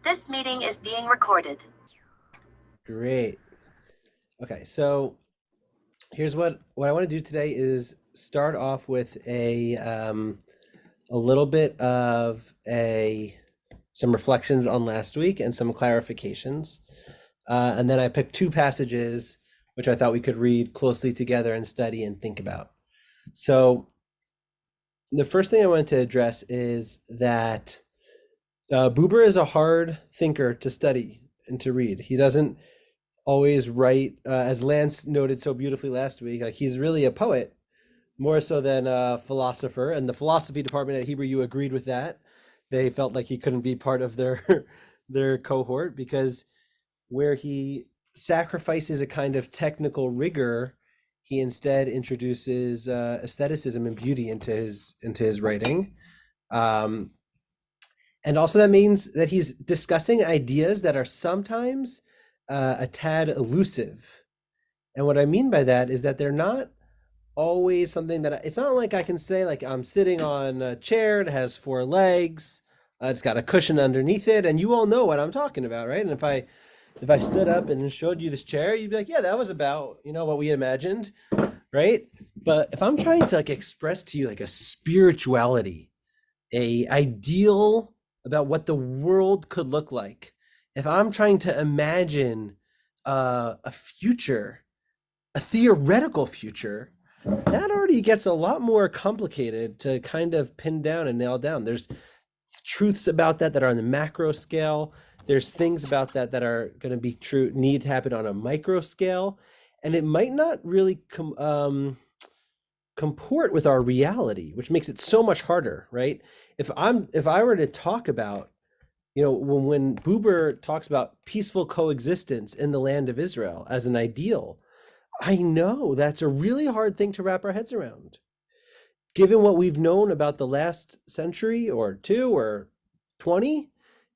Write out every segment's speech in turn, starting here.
This meeting is being recorded. Great. Okay, so here's what I want to do today is start off with a little bit of some reflections on last week and some clarifications, and then I picked two passages which I thought we could read closely together and study and think about. So the first thing I wanted to address is that Buber is a hard thinker to study and to read. He doesn't always write, as Lance noted so beautifully last week, like he's really a poet more so than a philosopher. And the philosophy department at Hebrew U agreed with that. They felt like he couldn't be part of their their cohort because where he sacrifices a kind of technical rigor, he instead introduces aestheticism and beauty into his writing. Um, and also that means that he's discussing ideas that are sometimes a tad elusive. And what I mean by that is that they're not always something that it's not like I can say like I'm sitting on a chair, it has four legs, it's got a cushion underneath it, and you all know what I'm talking about, right? And if I stood up and showed you this chair, you'd be like, yeah, that was about, what we imagined, right? But if I'm trying to like express to you like a spirituality, a ideal about what the world could look like, if I'm trying to imagine a future, a theoretical future, that already gets a lot more complicated to kind of pin down and nail down. There's truths about that are on the macro scale. There's things about that are going to be true, need to happen on a micro scale, and it might not really comport with our reality, which makes it so much harder, right? If I were to talk about, when Buber talks about peaceful coexistence in the land of Israel as an ideal, I know that's a really hard thing to wrap our heads around. Given what we've known about the last century or two or 20,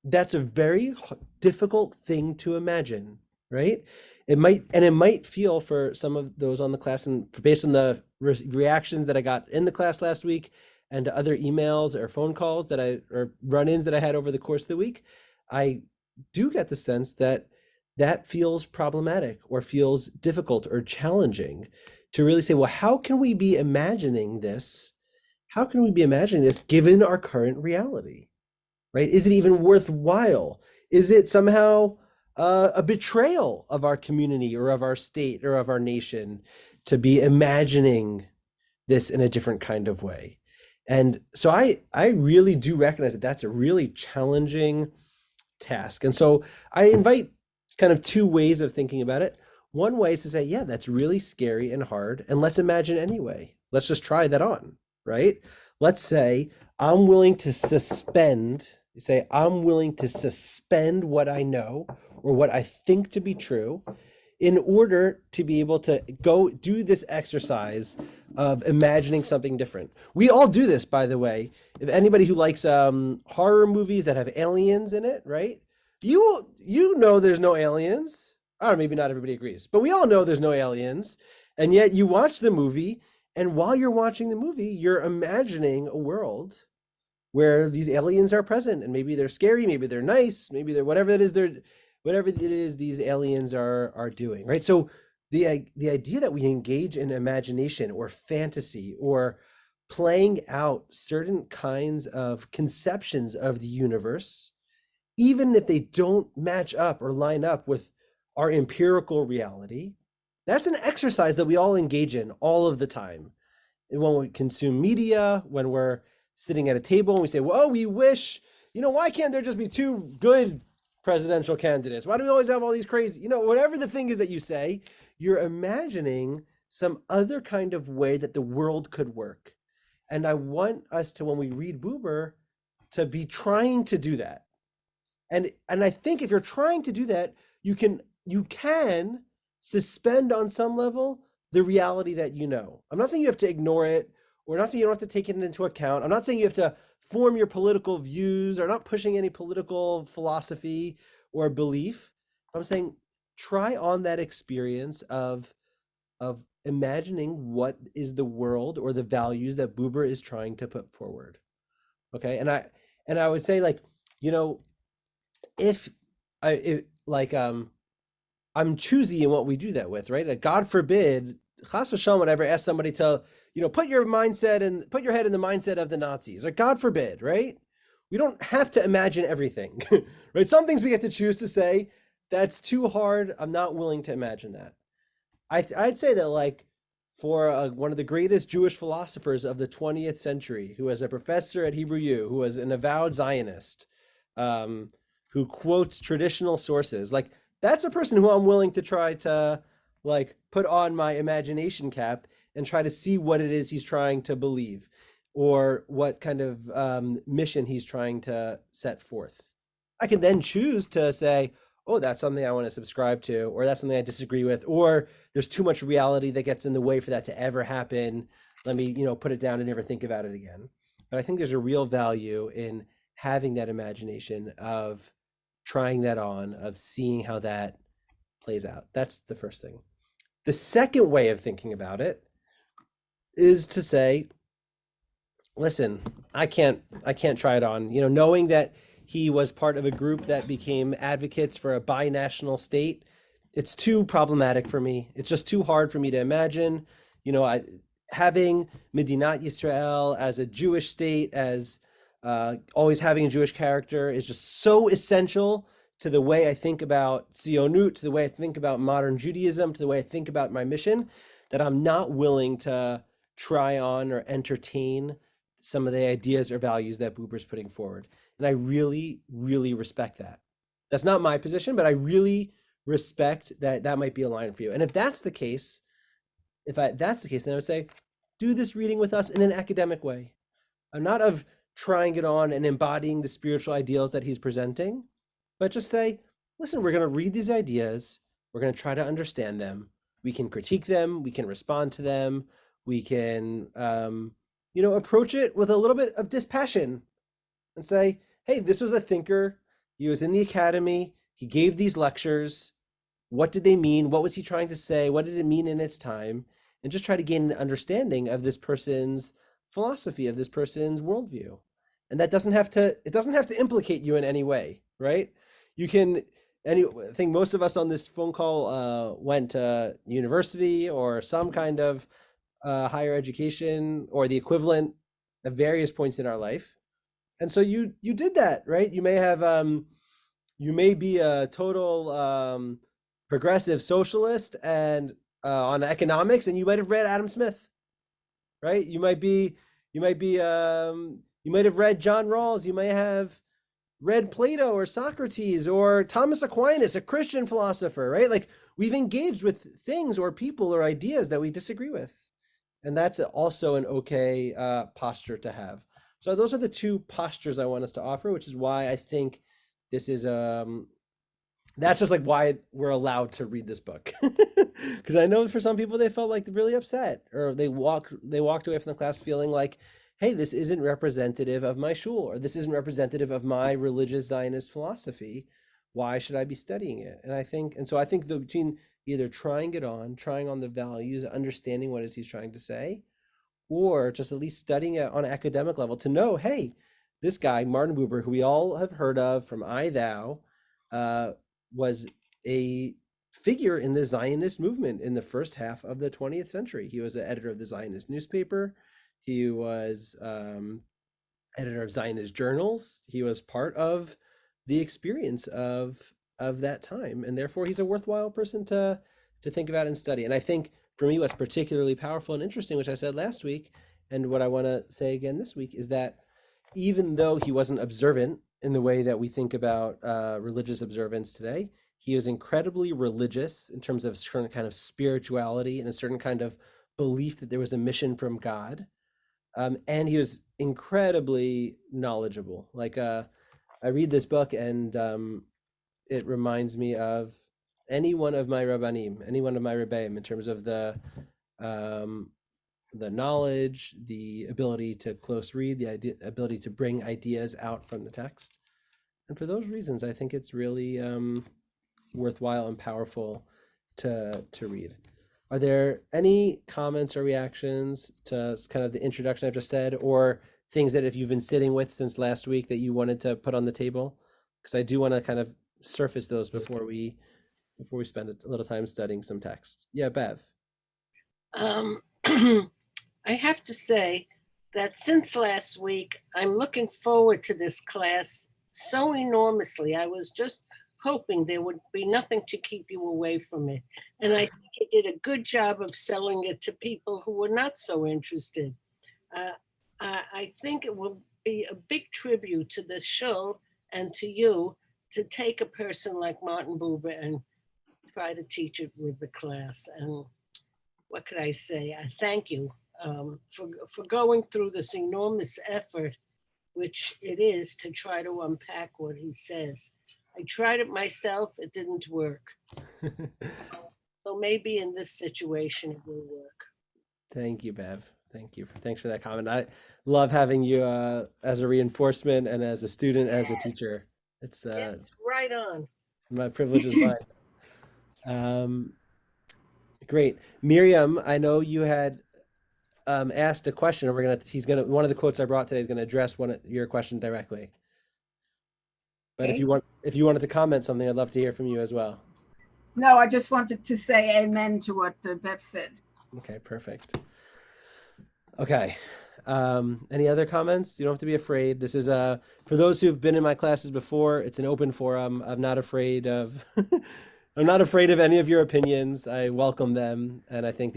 that's a very difficult thing to imagine, right? It might feel for some of those on the class, and based on the reactions that I got in the class last week and other emails or phone calls or run-ins that I had over the course of the week, I do get the sense that feels problematic or feels difficult or challenging to really say, well, how can we be imagining this? How can we be imagining this given our current reality, right? Is it even worthwhile? Is it somehow a betrayal of our community or of our state or of our nation to be imagining this in a different kind of way? And so I really do recognize that that's a really challenging task. And so I invite kind of two ways of thinking about it. One way is to say, yeah, that's really scary and hard, and let's imagine anyway. Let's just try that on, right? Let's say I'm willing to suspend what I know or what I think to be true in order to be able to go do this exercise of imagining something different. We all do this, by the way. If anybody who likes horror movies that have aliens in it, right? You know there's no aliens. I don't know, maybe not everybody agrees, but we all know there's no aliens. And yet you watch the movie, and while you're watching the movie, you're imagining a world where these aliens are present, and maybe they're scary, maybe they're nice, maybe they're whatever it is these aliens are doing, right? So the idea that we engage in imagination or fantasy or playing out certain kinds of conceptions of the universe, even if they don't match up or line up with our empirical reality, that's an exercise that we all engage in all of the time. And when we consume media, when we're sitting at a table and we say, well, we wish, why can't there just be two good presidential candidates? Why do we always have all these crazy, whatever the thing is that you say, you're imagining some other kind of way that the world could work. And I want us to, when we read Buber, to be trying to do that. And I think if you're trying to do that, you can suspend on some level the reality that you know. I'm not saying you have to ignore it, or not saying you don't have to take it into account. I'm not saying you have to form your political views, or not pushing any political philosophy or belief. I'm saying try on that experience of imagining what is the world or the values that Buber is trying to put forward. Okay, and I would say, like, you know, if like I'm choosy in what we do that with, right? Like, God forbid, Chas v'shalom would ever ask somebody to, put your mindset and put your head in the mindset of the Nazis. Like, God forbid, right? We don't have to imagine everything, right? Some things we get to choose to say. That's too hard. I'm not willing to imagine that. I'd say that, like, for one of the greatest Jewish philosophers of the 20th century, who was a professor at Hebrew U, who was an avowed Zionist, um, who quotes traditional sources, like, that's a person who I'm willing to try to, like, put on my imagination cap and try to see what it is he's trying to believe, or what kind of mission he's trying to set forth. I can then choose to say, oh, that's something I want to subscribe to, or that's something I disagree with, or there's too much reality that gets in the way for that to ever happen. Let me, put it down and never think about it again. But I think there's a real value in having that imagination of trying that on, of seeing how that plays out. That's the first thing. The second way of thinking about it is to say, listen, I can't try it on. Knowing that he was part of a group that became advocates for a binational state, it's too problematic for me. It's just too hard for me to imagine. I having Medinat Yisrael as a Jewish state, as always having a Jewish character, is just so essential to the way I think about Zionut, to the way I think about modern Judaism, to the way I think about my mission, that I'm not willing to try on or entertain some of the ideas or values that Buber's putting forward. And I really, really respect that. That's not my position, but I really respect that that might be a line for you. And if that's the case, then I would say, do this reading with us in an academic way. I'm not of trying it on and embodying the spiritual ideals that he's presenting, but just say, listen, we're going to read these ideas. We're going to try to understand them. We can critique them. We can respond to them. We can, approach it with a little bit of dispassion and say, hey, this was a thinker. He was in the academy. He gave these lectures. What did they mean? What was he trying to say? What did it mean in its time? And just try to gain an understanding of this person's philosophy, of this person's worldview. And it doesn't have to implicate you in any way, right? You can, I think most of us on this phone call went to university or some kind of higher education or the equivalent at various points in our life. And so you did that, right? You may be a total progressive socialist and on economics, and you might have read Adam Smith, right? You might have read John Rawls. You may have read Plato or Socrates or Thomas Aquinas, a Christian philosopher, right? Like, we've engaged with things or people or ideas that we disagree with. And that's also an okay posture to have. So those are the two postures I want us to offer, which is why I think this is that's just like why we're allowed to read this book. Because I know for some people they felt like really upset, or they walked away from the class feeling like, hey, this isn't representative of my shul, or this isn't representative of my religious Zionist philosophy. Why should I be studying it? And so I think between either trying on the values, understanding what it is he's trying to say, or just at least studying it on an academic level to know, hey, this guy, Martin Buber, who we all have heard of from I Thou, was a figure in the Zionist movement in the first half of the 20th century. He was the editor of the Zionist newspaper. He was editor of Zionist journals. He was part of the experience of that time, and therefore he's a worthwhile person to think about and study. And I think for me, what's particularly powerful and interesting, which I said last week, and what I want to say again this week, is that even though he wasn't observant in the way that we think about religious observance today, he was incredibly religious in terms of a certain kind of spirituality and a certain kind of belief that there was a mission from God. And he was incredibly knowledgeable. Like, I read this book and it reminds me of any one of my rabbanim, any one of my rebbeim, in terms of the knowledge, the ability to close read, the ability to bring ideas out from the text. And for those reasons, I think it's really worthwhile and powerful to read. Are there any comments or reactions to kind of the introduction I've just said, or things that if you've been sitting with since last week that you wanted to put on the table? Because I do want to kind of surface those before we spend a little time studying some text. Yeah, Bev. Um, I have to say that since last week, I'm looking forward to this class so enormously. I was just hoping there would be nothing to keep you away from it. And I think you did a good job of selling it to people who were not so interested. Uh, I think it will be a big tribute to the show and to you to take a person like Martin Buber and try to teach it with the class. And what could I say? I thank you for going through this enormous effort, which it is to try to unpack what he says. I tried it myself, it didn't work. So maybe in this situation it will work. Thank you, Bev. Thanks for that comment. I love having you as a reinforcement and as a student, as a teacher. It's Yes, right on. my privilege is mine. Great. Miriam, I know you had asked a question, and one of the quotes I brought today is gonna address your question directly. But Okay. if you wanted to comment something, I'd love to hear from you as well. No, I just wanted to say amen to what Bev said. Okay, perfect. Okay. Any other comments? You don't have to be afraid. This is for those who've been in my classes before, it's an open forum. I'm not afraid of I'm not afraid of any of your opinions. I welcome them, and I think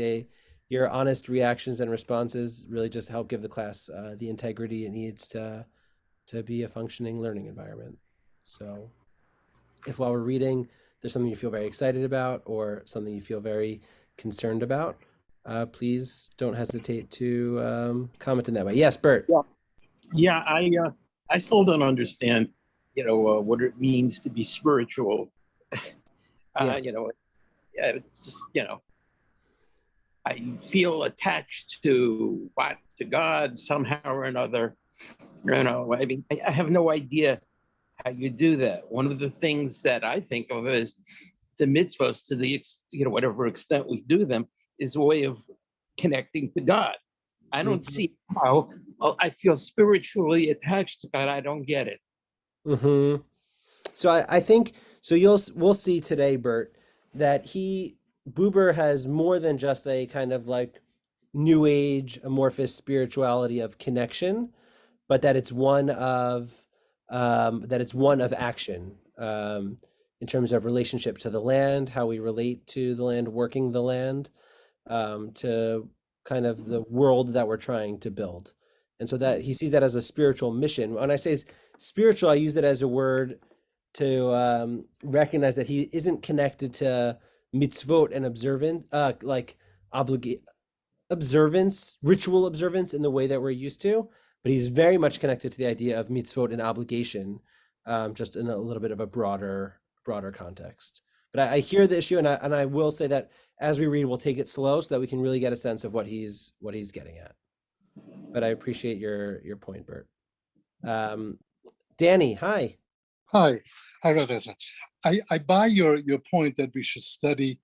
your honest reactions and responses really just help give the class the integrity it needs to be a functioning learning environment. So if while we're reading, there's something you feel very excited about or something you feel very concerned about, please don't hesitate to comment in that way. Yes, Bert. Yeah, I still don't understand, what it means to be spiritual. Yeah. It's just, I feel attached to God somehow or another. I mean, I have no idea how you do that. One of the things that I think of is the mitzvahs, to the whatever extent we do them, is a way of connecting to God. I don't see how I feel spiritually attached to God. I don't get it. Mm-hmm. So I think so. We'll see today, Bert, that Buber has more than just a kind of like new age amorphous spirituality of connection, but that it's one of action in terms of relationship to the land, how we relate to the land, working the land, to kind of the world that we're trying to build. And so that he sees that as a spiritual mission. When I say spiritual, I use it as a word to recognize that he isn't connected to mitzvot and ritual observance in the way that we're used to, but he's very much connected to the idea of mitzvot and obligation, just in a little bit of a broader context. But I hear the issue, and I will say that as we read, we'll take it slow so that we can really get a sense of what he's getting at. But I appreciate your point, Bert. Danny, hi. Hi, Rav Ezra. I buy your point that we should study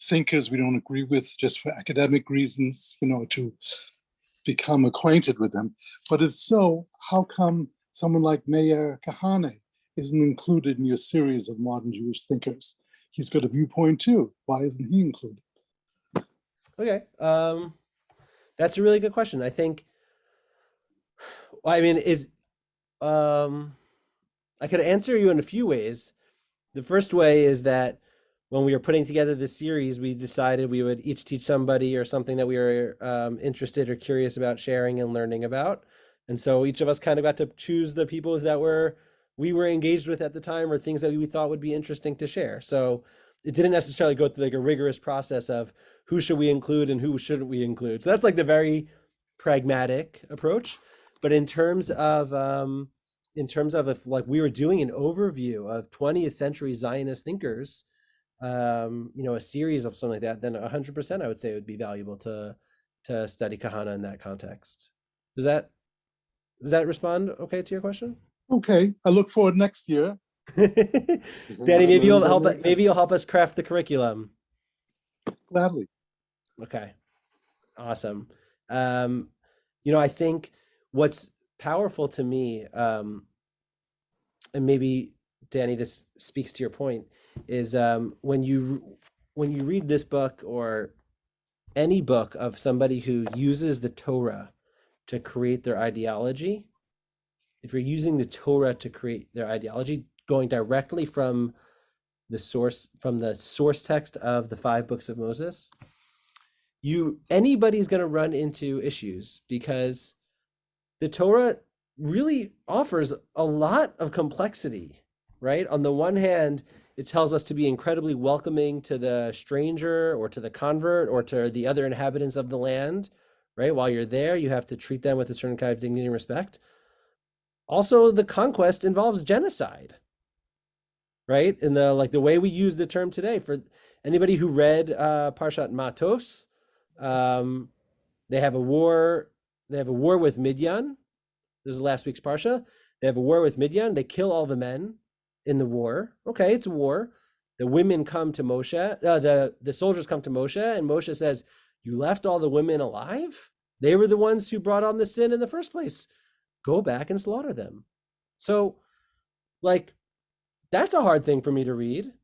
thinkers we don't agree with just for academic reasons, to become acquainted with them. But if so, how come someone like Meir Kahane isn't included in your series of modern Jewish thinkers? He's got a viewpoint too. Why isn't he included? Okay, that's a really good question. I think, I mean, I could answer you in a few ways. The first way is that when we were putting together this series, we decided we would each teach somebody or something that we were interested or curious about sharing and learning about. And so each of us kind of got to choose the people that we were engaged with at the time, or things that we thought would be interesting to share. So it didn't necessarily go through like a rigorous process of who should we include and who shouldn't we include. So that's like the very pragmatic approach. But in terms of if like we were doing an overview of 20th century Zionist thinkers, a series of something like that, then 100% I would say it would be valuable to study Kahana in that context. Does that respond okay to your question? Okay, I look forward next year. Danny, maybe you'll help us craft the curriculum. Gladly. Okay, awesome. I think what's powerful to me, and maybe Danny, this speaks to your point, is when you read this book or any book of somebody who uses the Torah to create their ideology, if you're using the Torah to create their ideology, going directly from the source text of the 5 books of Moses, anybody's going to run into issues, because the Torah really offers a lot of complexity, right? On the one hand, it tells us to be incredibly welcoming to the stranger or to the convert or to the other inhabitants of the land, right? While you're there, you have to treat them with a certain kind of dignity and respect. Also, the conquest involves genocide, right? In the way we use the term today. For anybody who read Parshat Matos, they have a war with Midian. This is last week's Parsha. They have a war with Midian. They kill all the men in the war. Okay, it's a war. The women come to Moshe. The soldiers come to Moshe, and Moshe says, "You left all the women alive? They were the ones who brought on the sin in the first place. Go back and slaughter them." So, that's a hard thing for me to read.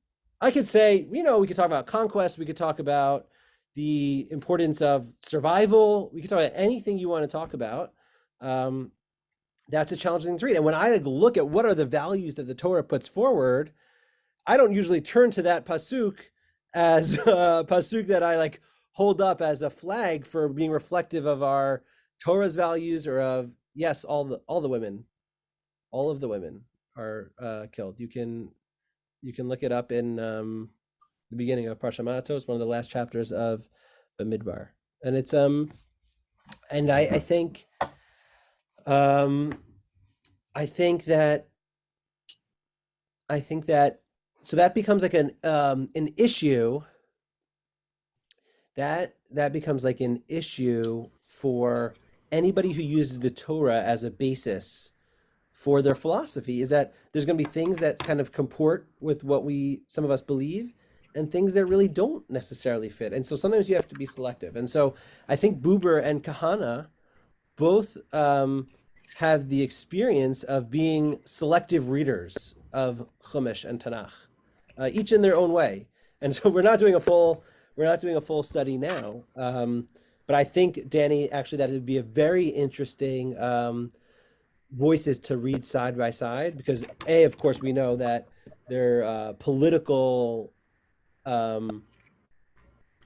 I could say, we could talk about conquest. We could talk about the importance of survival. We could talk about anything you want to talk about. That's a challenging thing to read. And when I look at what are the values that the Torah puts forward, I don't usually turn to that pasuk as a pasuk that I hold up as a flag for being reflective of our Torah's values, or of, yes, all of the women are killed. You can look it up in the beginning of Parshat Matos, one of the last chapters of Bamidbar, and it's and I think that so that becomes like an issue that becomes like an issue for anybody who uses the Torah as a basis for their philosophy, is that there's going to be things that kind of comport with what some of us believe, and things that really don't necessarily fit. And so sometimes you have to be selective. And so I think Buber and Kahana both have the experience of being selective readers of Chumash and Tanakh, each in their own way. And so we're not doing a full study now, but I think, Danny, actually that would be a very interesting voices to read side by side, because of course we know that their political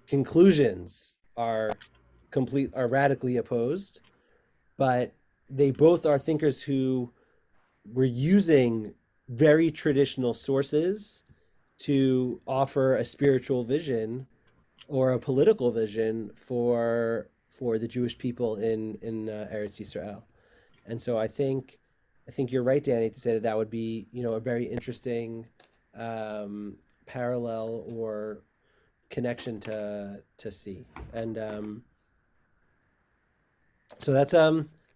conclusions are radically opposed, but they both are thinkers who were using very traditional sources to offer a spiritual vision or a political vision for the Jewish people in Eretz Yisrael. And so I think you're right, Danny, to say that would be, a very interesting parallel or connection to see. And so that's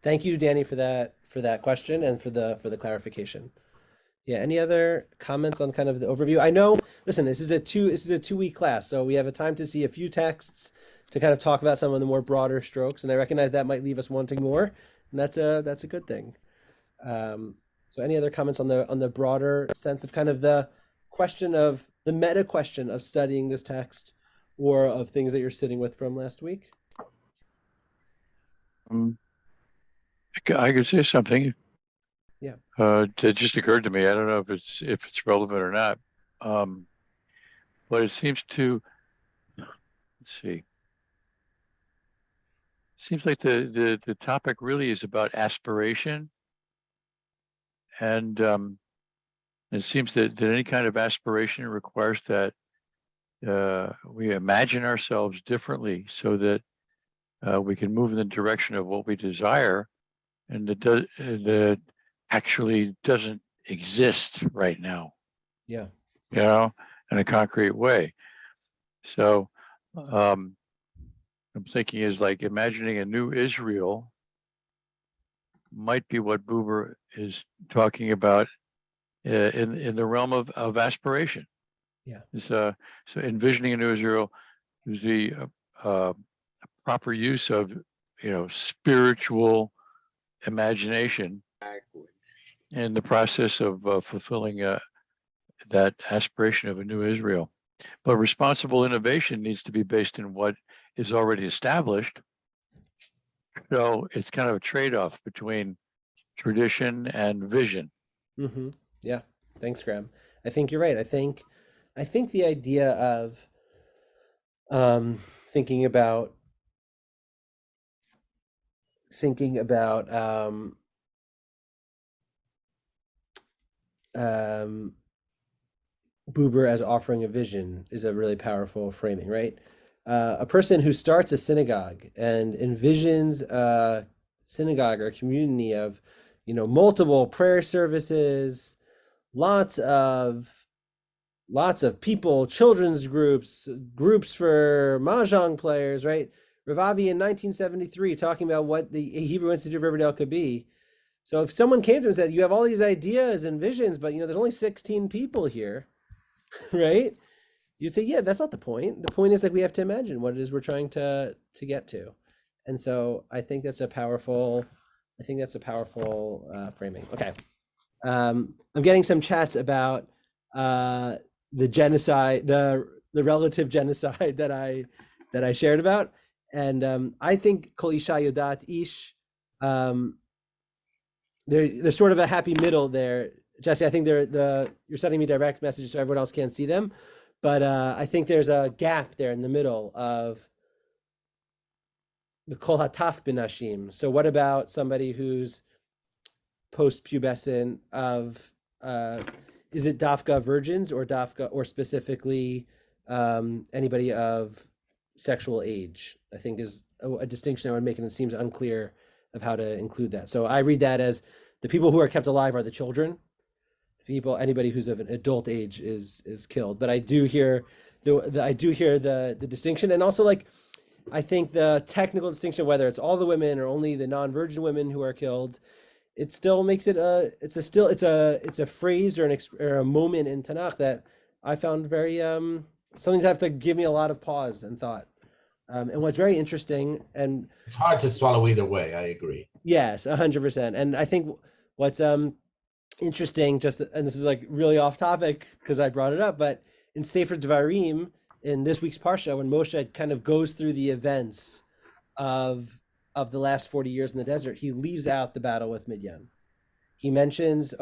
thank you, Danny, for that question and for the clarification. Yeah. Any other comments on kind of the overview? I know. Listen, this is a 2-week class, so we have a time to see a few texts to kind of talk about some of the more broader strokes, and I recognize that might leave us wanting more, and that's a good thing. So any other comments on the broader sense of kind of the question of the meta question of studying this text, or of things that you're sitting with from last week? I could say something. Yeah. That just occurred to me. I don't know if it's relevant or not. But it seems to, let's see. Seems like the topic really is about aspiration, and it seems that any kind of aspiration requires that we imagine ourselves differently, so that we can move in the direction of what we desire, and that actually doesn't exist right now. Yeah. In a concrete way. So I'm thinking is like imagining a new Israel might be what Buber is talking about in the realm of aspiration. Yeah. So envisioning a new Israel is the proper use of spiritual imagination in the process of fulfilling that aspiration of a new Israel. But responsible innovation needs to be based in what is already established. So it's kind of a trade-off between tradition and vision. Mm-hmm. Yeah. Thanks, Graham. I think you're right. I think the idea of thinking about um, Buber as offering a vision is a really powerful framing, right? A person who starts a synagogue and envisions a synagogue or a community of, multiple prayer services, lots of people, children's groups for mahjong players, right? Ravavi in 1973 talking about what the Hebrew Institute of Riverdale could be. So if someone came to him and said, "You have all these ideas and visions, but there's only 16 people here," right? You'd say, "Yeah, that's not the point. The point is like we have to imagine what it is we're trying to get to." And so I think that's a powerful framing. Okay. I'm getting some chats about the genocide, the relative genocide that I shared about, and I think Kol Isha Yodat Ish. There's sort of a happy middle there, Jesse. I think you're sending me direct messages so everyone else can't see them, but I think there's a gap there in the middle of the Kol Hataf Binashim. So what about somebody who's post-pubescent of is it Dafka virgins or Dafka or specifically anybody of sexual age? I think is a distinction I would make, and it seems unclear of how to include that. So I read that as the people who are kept alive are the children. Anybody who's of an adult age is killed. But I do hear the distinction, and also like I think the technical distinction of whether it's all the women or only the non-virgin women who are killed, it still makes it it's a phrase or a moment in Tanakh that I found very something that have to give me a lot of pause and thought. And what's very interesting, and it's hard to swallow either way. I agree. Yes, 100%. And I think what's interesting, and this is like really off topic because I brought it up, but in Sefer Devarim, in this week's Parsha, when Moshe kind of goes through the events of the last 40 years in the desert, he leaves out the battle with Midian. He mentions,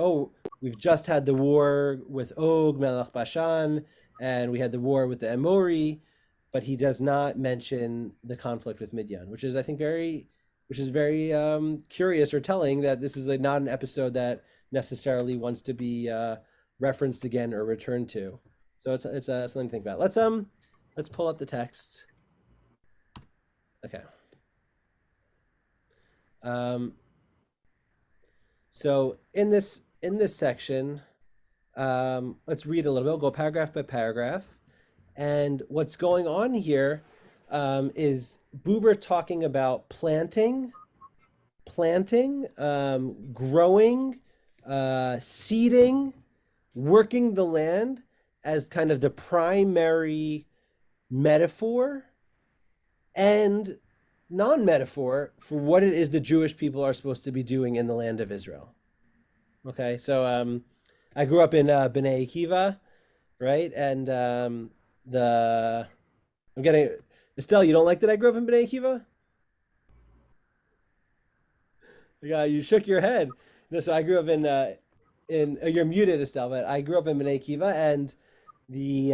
we've just had the war with Og, Melech Bashan, and we had the war with the Amori, but he does not mention the conflict with Midian, which is, I think, very curious or telling that this is not an episode that necessarily wants to be referenced again or returned to. So it's something to think about. Let's pull up the text. Okay. So in this section, let's read a little bit. We'll go paragraph by paragraph. And what's going on here is Buber talking about planting, growing, seeding, working the land as kind of the primary metaphor and non-metaphor for what it is the Jewish people are supposed to be doing in the land of Israel. Okay, so I grew up in Bnei Akiva, right? And I'm getting Estelle. You don't like that I grew up in Bnei Akiva? Yeah, you shook your head. No, so I grew up in you're muted, Estelle, but I grew up in Bnei Akiva, and the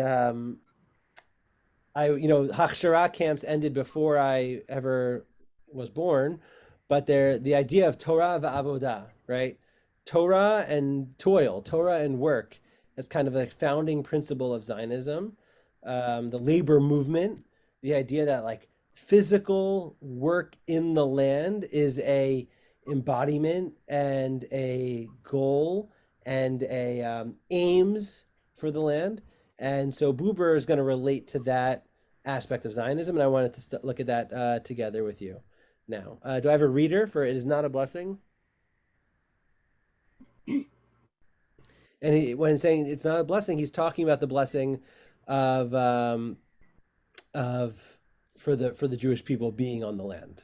Hachshara camps ended before I ever was born, but the idea of Torah va'avodah, right? Torah and toil, Torah and work, as kind of a founding principle of Zionism. The labor movement, the idea that like physical work in the land is a embodiment and a goal and a aims for the land. And so Buber is going to relate to that aspect of Zionism, and I wanted to look at that together with you now. Do I have a reader for It Is Not a Blessing? And when he's saying it's not a blessing, he's talking about the blessing of for the Jewish people being on the land.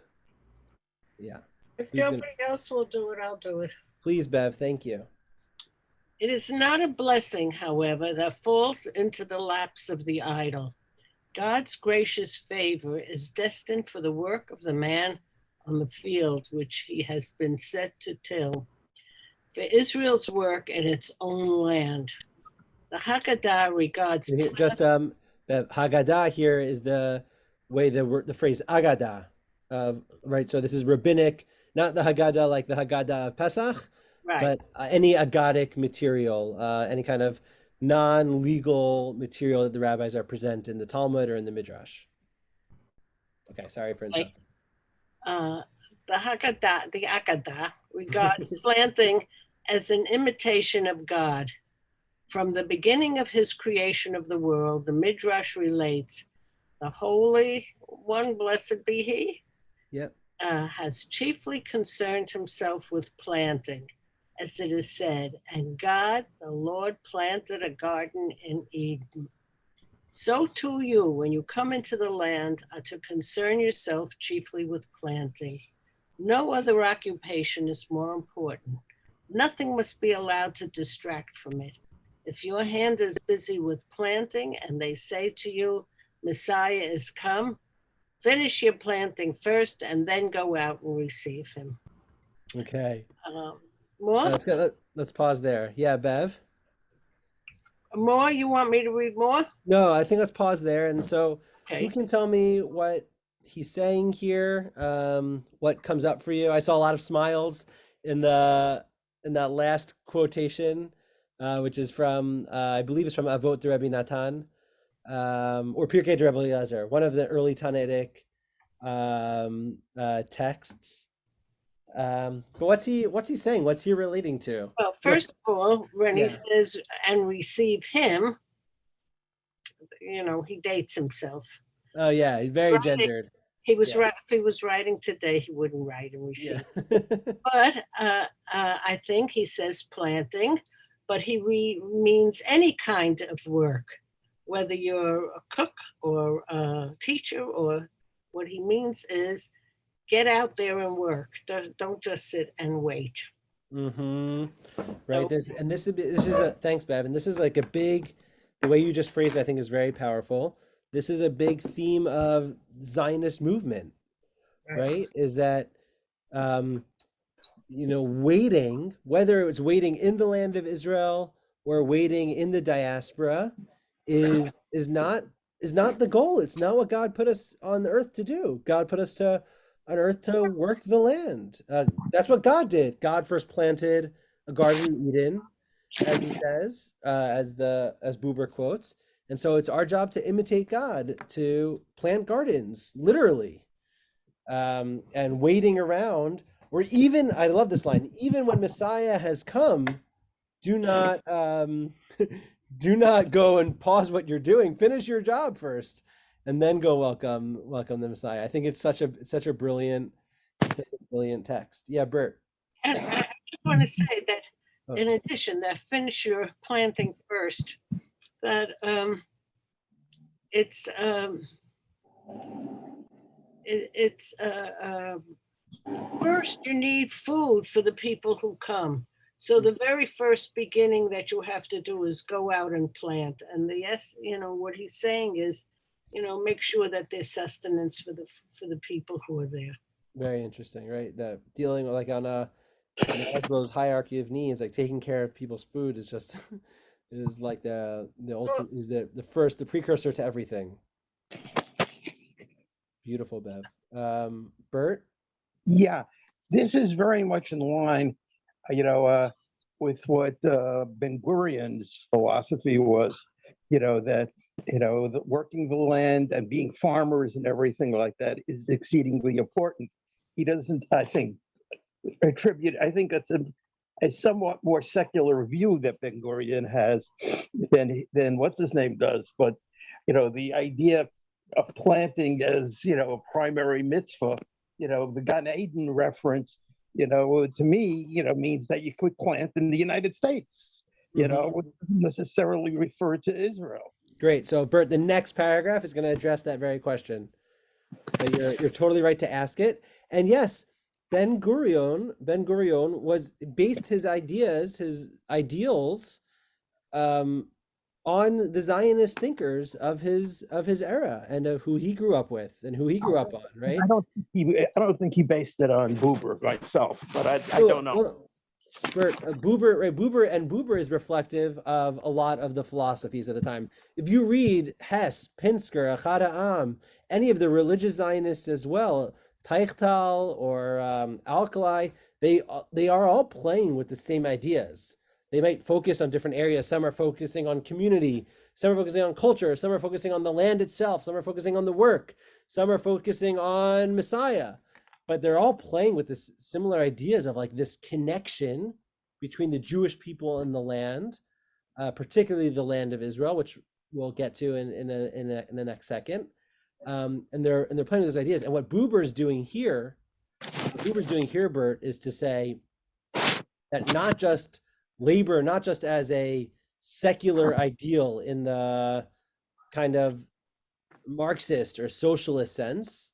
Yeah. If Who's gonna- nobody else will do it, I'll do it. Please, Bev, thank you. It is not a blessing, however, that falls into the laps of the idle. God's gracious favor is destined for the work of the man on the field which he has been set to till, for Israel's work in its own land. The Haggadah regards So here, just Bev, Haggadah here is the way the phrase Agadah, right? So this is rabbinic, not the Haggadah like the Haggadah of Pesach, right. but any agadic material, any kind of non-legal material that the rabbis are present in the Talmud or in the Midrash. Okay, sorry for interrupting. The Haggadah regards planting as an imitation of God. From the beginning of his creation of the world, the Midrash relates, the Holy One, blessed be he, Yep. has chiefly concerned himself with planting, as it is said, and God, the Lord, planted a garden in Eden. So too you, when you come into the land, are to concern yourself chiefly with planting. No other occupation is more important. Nothing must be allowed to distract from it. If your hand is busy with planting and they say to you, Messiah is come, finish your planting first and then go out and receive him. Okay. More? Let's pause there. Yeah, Bev? More? You want me to read more? No, I think let's pause there. And so Okay. who can tell me what he's saying here? What comes up for you? I saw a lot of smiles in that last quotation, which is from I believe it's from Avot de Rabbi Natan, or Pirkei de Rabbi Eliezer, one of the early Tannaitic texts. But what's he saying? What's he relating to? Well, first of all, when he Yeah. says and receive him, he dates himself. Oh yeah, he's very Right. gendered. He was Yeah. if he was writing today, he wouldn't write and receive. Yeah. But I think he says planting, but he means any kind of work, whether you're a cook or a teacher, or what he means is get out there and work. Don't just sit and wait. Mm-hmm. Right. This is a thanks, Bev. And this is like the way you just phrased it, I think is very powerful. This is a big theme of Zionist movement, right? Is that waiting, whether it's waiting in the land of Israel or waiting in the diaspora, is not the goal. It's not what God put us on the earth to do. God put us on earth to work the land. That's what God did. God first planted a garden in Eden, as he says, as Buber quotes. And so it's our job to imitate God, to plant gardens, literally, and waiting around. Or even, I love this line, even when Messiah has come, do not go and pause what you're doing. Finish your job first, and then go welcome the Messiah. I think it's such a brilliant text. Yeah, Bert. And I just want to say that in addition, that finish your planting first, that first you need food for the people who come. So the very first beginning that you have to do is go out and plant. And what he's saying is, make sure that there's sustenance for the people who are there. Very interesting, right? That dealing like on Maslow's hierarchy of needs, like taking care of people's food is just is like the ultimate, is the precursor to everything. Beautiful, Bev. Bert? Yeah, this is very much in line, with what Ben Gurion's philosophy was, that, the working the land and being farmers and everything like that is exceedingly important. He doesn't, I think, attribute, I think that's a somewhat more secular view that Ben Gurion has than what's his name does. But, the idea of planting as, a primary mitzvah, the Gan Eden reference, to me, means that you could plant in the United States, wouldn't necessarily refer to Israel. Great. So Bert, the next paragraph is going to address that very question. But you're totally right to ask it. And yes, Ben Gurion was based his ideas, his ideals, on the Zionist thinkers of his era and of who he grew up with and who he grew up on, right? I don't think he based it on Buber myself, but I don't know. Well, Buber is reflective of a lot of the philosophies of the time. If you read Hess, Pinsker, Achad Ha'am, any of the religious Zionists as well, Teichtal or Alkali, they are all playing with the same ideas. They might focus on different areas. Some are focusing on community, some are focusing on culture, some are focusing on the land itself, some are focusing on the work, some are focusing on Messiah. But they're all playing with this similar ideas of like this connection between the Jewish people and the land, particularly the land of Israel, which we'll get to in the next second. And they're playing with those ideas. And what Buber's doing here, Bert, is to say that not just labor, not just as a secular ideal in the kind of Marxist or socialist sense,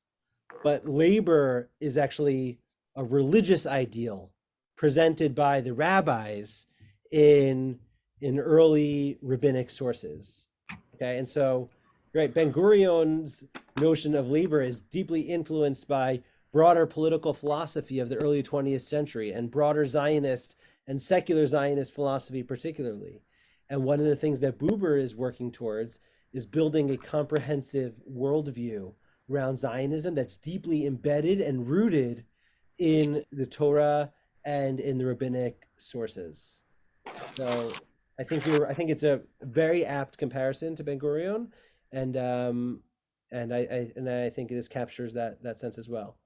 but labor is actually a religious ideal presented by the rabbis in early rabbinic sources. Okay, and so right, Ben Gurion's notion of labor is deeply influenced by broader political philosophy of the early 20th century and broader Zionist and secular Zionist philosophy particularly. And one of the things that Buber is working towards is building a comprehensive worldview around Zionism that's deeply embedded and rooted in the Torah and in the rabbinic sources. So I think it's a very apt comparison to Ben Gurion, and I think this captures that sense as well.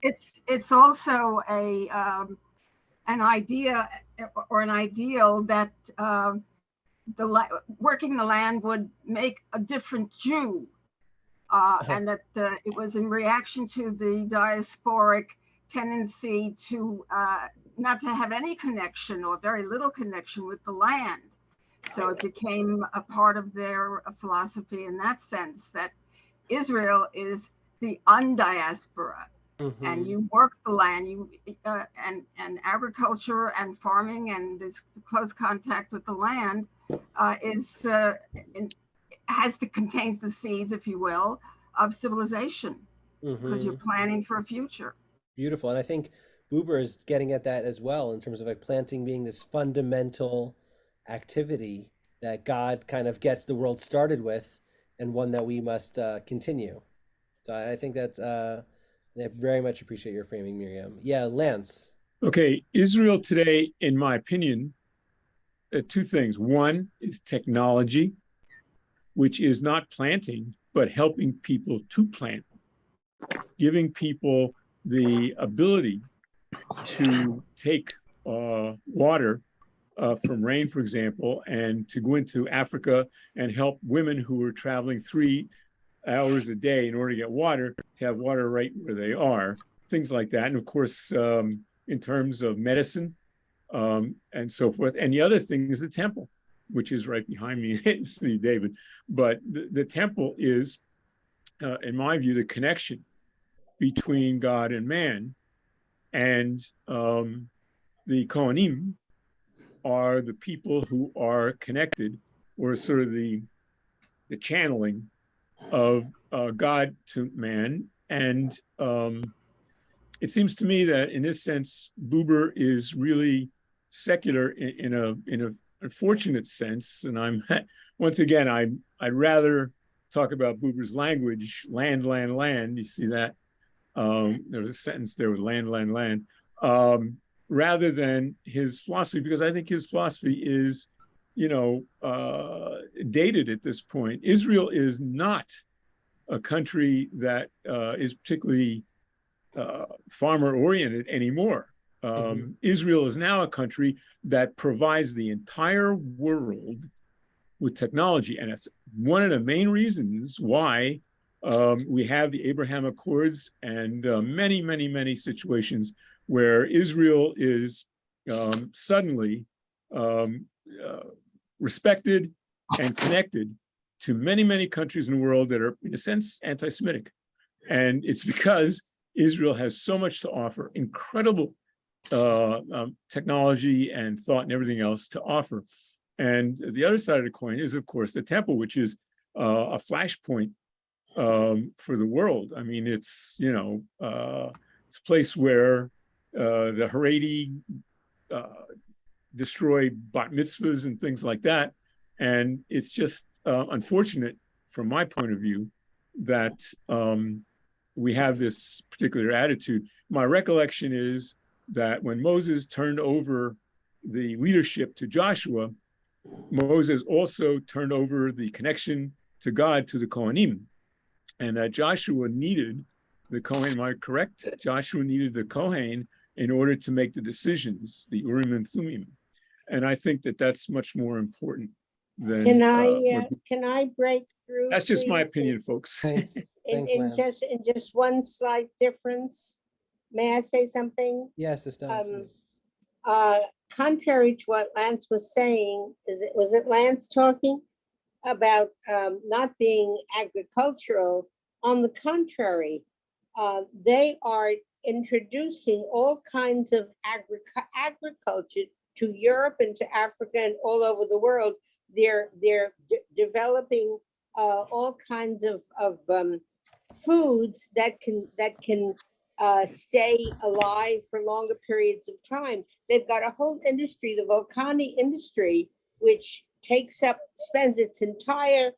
It's also an idea or an ideal that working the land would make a different Jew. And that it was in reaction to the diasporic tendency to not to have any connection or very little connection with the land. So it became a part of their philosophy in that sense, that Israel is the undiaspora. Mm-hmm. And you work the land, and agriculture and farming and this close contact with the land contains the seeds, if you will, of civilization, because you're planning for a future. Beautiful. And I think Buber is getting at that as well, in terms of like planting being this fundamental activity that God kind of gets the world started with, and one that we must continue. So I think that's I very much appreciate your framing, Miriam. Yeah, Lance. Okay, Israel today, in my opinion, two things. One is technology, which is not planting, but helping people to plant, giving people the ability to take water from rain, for example, and to go into Africa and help women who are traveling 3 hours a day in order to get water, to have water right where they are, things like that. And of course, in terms of medicine and so forth. And the other thing is the temple, which is right behind me, Steve David. But the temple is, in my view, the connection between God and man. And the Kohanim are the people who are connected, or sort of the channeling of God to man. And it seems to me that in this sense, Buber is really secular in a unfortunate sense. And I'm once again, I'd rather talk about Buber's language, land, land, land. You see that? There was a sentence there with land, land, land, rather than his philosophy, because I think his philosophy is, dated at this point. Israel is not a country that is particularly farmer-oriented anymore. Israel is now a country that provides the entire world with technology, and it's one of the main reasons why we have the Abraham Accords and many, many, many situations where Israel is suddenly respected and connected to many, many countries in the world that are, in a sense, anti-Semitic. And it's because Israel has so much to offer, incredible technology and thought and everything else to offer. And the other side of the coin is, of course, the temple, which is a flashpoint for the world. I mean, it's, you know, it's a place where the Haredi destroy bat mitzvahs and things like that. And it's just unfortunate from my point of view that we have this particular attitude. My recollection is that when Moses turned over the leadership to Joshua, Moses also turned over the connection to God to the Kohanim, and that Joshua needed the Kohen. Am I correct? Joshua needed the Kohen in order to make the decisions, the Urim and Thummim. And I think that that's much more important than. Can I break through? That's just my please? opinion, folks. Thanks, Lance. In just one slight difference, may I say something? Yes, Estelle. please. Contrary to what Lance was saying, was it Lance talking about not being agricultural? On the contrary, they are introducing all kinds of agriculture to Europe and to Africa and all over the world. They're developing all kinds of foods that can stay alive for longer periods of time. They've got a whole industry, the Volcani industry, which spends its entire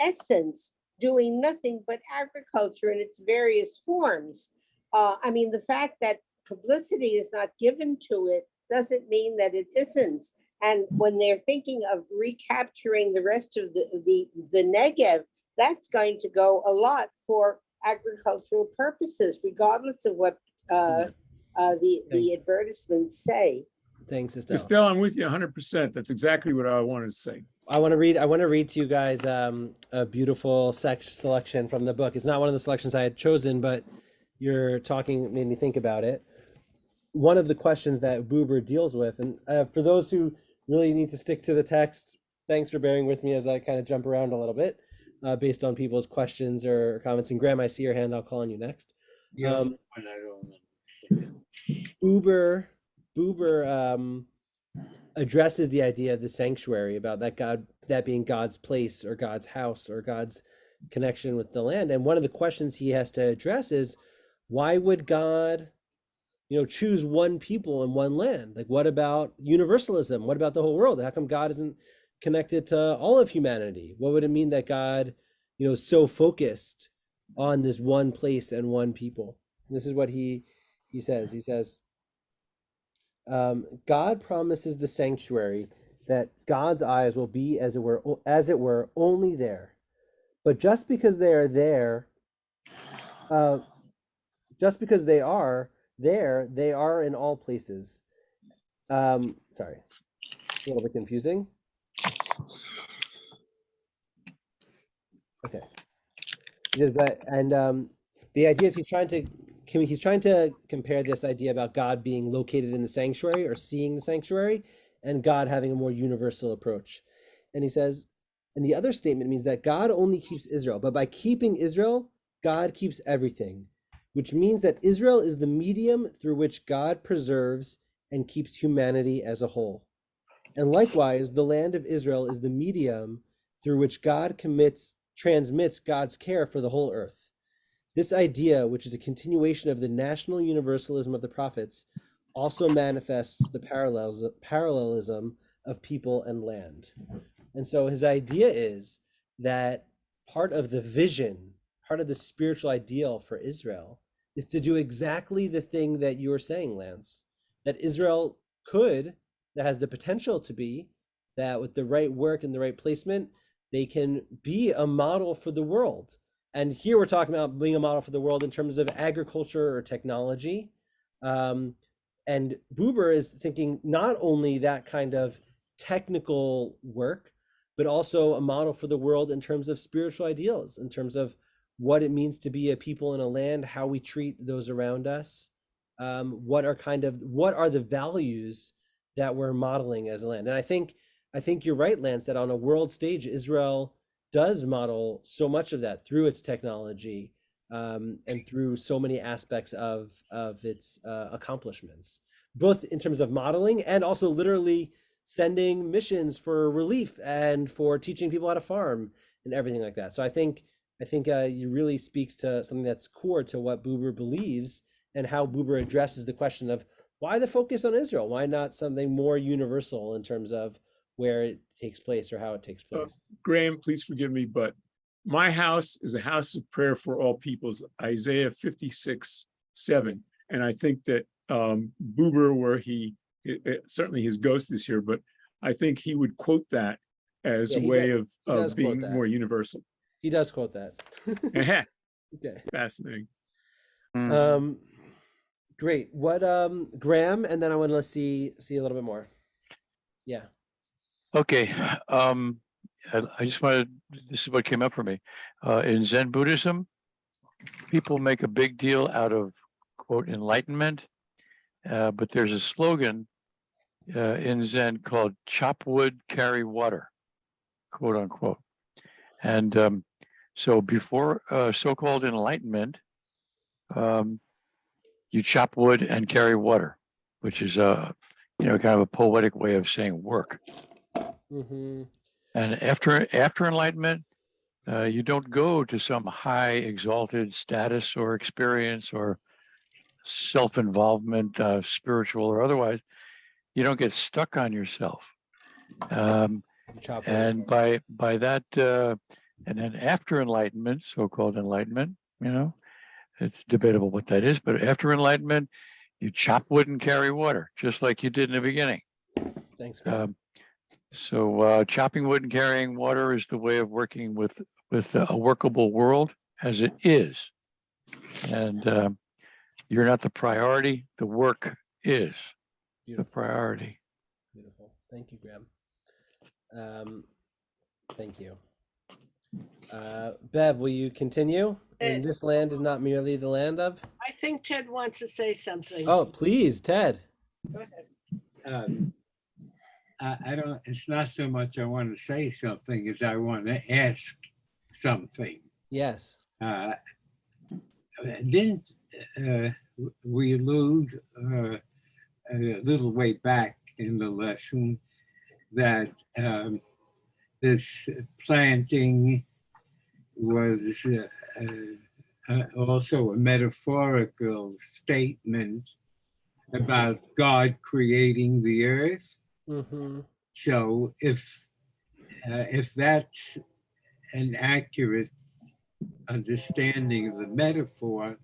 essence doing nothing but agriculture in its various forms. I mean, the fact that publicity is not given to it doesn't mean that it isn't. And when they're thinking of recapturing the rest of the Negev, that's going to go a lot for agricultural purposes, regardless of what the advertisements say. Thanks, Estelle. Estelle, I'm with you 100%. That's exactly what I wanted to say. I want to read to you guys a beautiful selection from the book. It's not one of the selections I had chosen, but your talking made me think about it. One of the questions that Buber deals with, and for those who really need to stick to the text, thanks for bearing with me as I kind of jump around a little bit based on people's questions or comments. And Graham, I see your hand. I'll call on you next. Buber addresses the idea of the sanctuary, about that being God's place or God's house or God's connection with the land. And one of the questions he has to address is, why would God, choose one people and one land? Like, what about universalism? What about the whole world? How come God isn't connected to all of humanity? What would it mean that God, is so focused on this one place and one people? And this is what he says. He says, God promises the sanctuary that God's eyes will be, as it were, only there. But just because they are there, just because they are there, they are in all places. Sorry, it's a little bit confusing. Okay. He says, the idea is he's trying to compare this idea about God being located in the sanctuary or seeing the sanctuary and God having a more universal approach. And he says, and the other statement means that God only keeps Israel, but by keeping Israel, God keeps everything, which means that Israel is the medium through which God preserves and keeps humanity as a whole. And likewise, the land of Israel is the medium through which God transmits God's care for the whole earth. This idea, which is a continuation of the national universalism of the prophets, also manifests the parallelism of people and land. And so his idea is that part of the vision, part of the spiritual ideal for Israel is to do exactly the thing that you were saying, Lance, that Israel that has the potential to be, that with the right work and the right placement, they can be a model for the world. And here we're talking about being a model for the world in terms of agriculture or technology. And Buber is thinking not only that kind of technical work, but also a model for the world in terms of spiritual ideals, in terms of what it means to be a people in a land, how we treat those around us, what are the values that we're modeling as a land. And I think you're right, Lance, that on a world stage, Israel does model so much of that through its technology, and through so many aspects of its accomplishments, both in terms of modeling and also literally sending missions for relief and for teaching people how to farm and everything like that. So I think it really speaks to something that's core to what Buber believes and how Buber addresses the question of why the focus on Israel? Why not something more universal in terms of where it takes place or how it takes place? Graham, please forgive me, but my house is a house of prayer for all peoples, Isaiah 56:7. And I think that Buber, where certainly his ghost is here, but I think he would quote that as a way of being more universal. He does quote that. Okay. Fascinating. Great. What Graham, and then I want to see a little bit more. Yeah. Okay. I just wanted, this is what came up for me. In Zen Buddhism, people make a big deal out of, quote, enlightenment, but there's a slogan in Zen called chop wood, carry water, quote unquote. And so before so-called enlightenment, you chop wood and carry water, which is kind of a poetic way of saying work. Mm-hmm. And after enlightenment, you don't go to some high exalted status or experience or self-involvement, spiritual or otherwise. You don't get stuck on yourself. And by that, and then after enlightenment, so-called enlightenment, it's debatable what that is, but after enlightenment, you chop wood and carry water, just like you did in the beginning. Thanks, Graham. So chopping wood and carrying water is the way of working with a workable world as it is. And you're not the priority, the work is the priority. Beautiful. Thank you, Graham. Thank you. Bev, will you continue? And this land is not merely the land of? I think Ted wants to say something. Oh, please, Ted. Go ahead. I don't, it's not so much I want to say something as I want to ask something. Yes. Didn't we allude a little way back in the lesson that this planting was also a metaphorical statement about God creating the earth? Mm-hmm. So if that's an accurate understanding of the metaphor,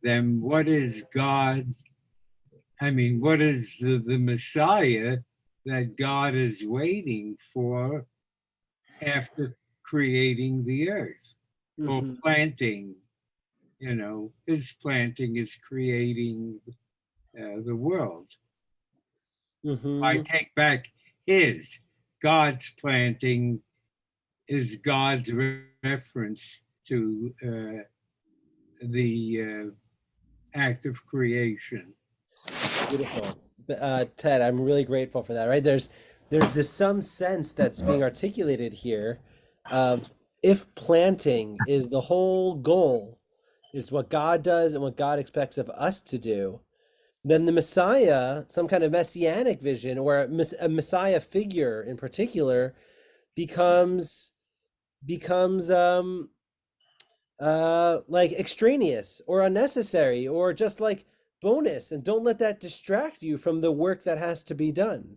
then what is God? I mean, what is the Messiah that God is waiting for after creating the earth or planting? His planting is creating the world. I take back God's planting is God's reference to the act of creation. Beautiful. Ted, I'm really grateful for that, right? There's this some sense that's being articulated here of if planting is the whole goal, it's what God does and what God expects of us to do, then the Messiah, some kind of messianic vision or a Messiah figure in particular, becomes like extraneous or unnecessary or just like bonus, and don't let that distract you from the work that has to be done.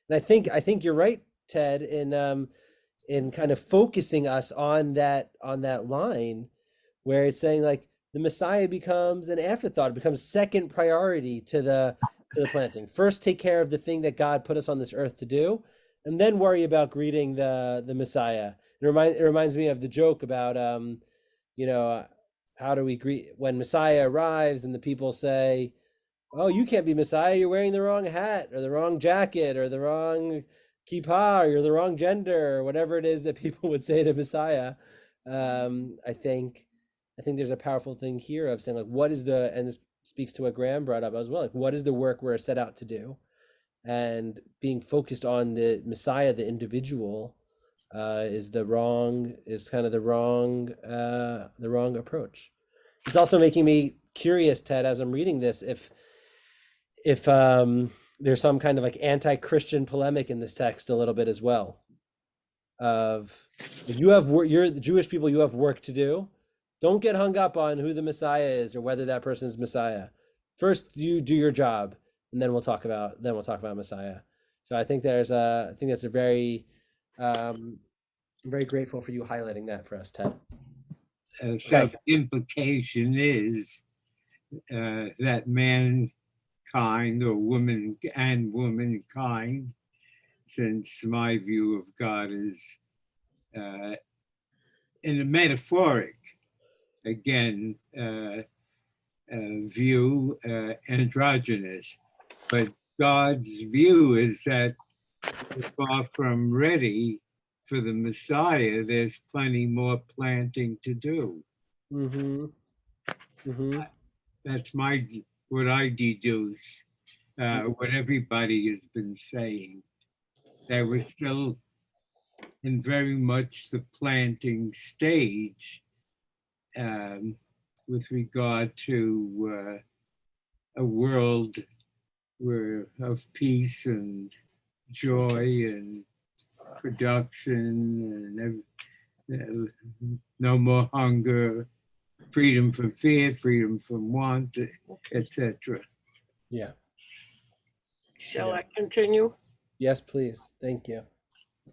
And I think you're right, Ted, in kind of focusing us on that line where it's saying like the Messiah becomes an afterthought, it becomes second priority to the planting. First, take care of the thing that God put us on this earth to do, and then worry about greeting the Messiah. It reminds me of the joke about how do we greet when Messiah arrives and the people say, "Oh, you can't be Messiah. You're wearing the wrong hat or the wrong jacket or the wrong kippah or you're the wrong gender," or whatever it is that people would say to Messiah. I think there's a powerful thing here of saying like, what is and this speaks to what Graham brought up as well. Like, what is the work we're set out to do, and being focused on the Messiah, the individual, is kind of the wrong approach. it's also making me curious, Ted, as I'm reading this, if there's some kind of like anti-Christian polemic in this text a little bit as well. Of you're the Jewish people, you have work to do. Don't get hung up on who the Messiah is or whether that person is Messiah. First, you do your job, and then we'll talk about Messiah. So I think that's a very I'm very grateful for you highlighting that for us, Ted. So the implication is that mankind or woman and womankind, since my view of God is in a metaphoric, again, view, androgynous, but God's view is that we're far from ready for the Messiah. There's plenty more planting to do. Mm-hmm. Mm-hmm. That's what I deduce, what everybody has been saying, that we're still in very much the planting stage with regard to a world of peace and joy and production and no more hunger, freedom from fear, freedom from want, etc. Yeah. Shall I continue? Yes, please. Thank you.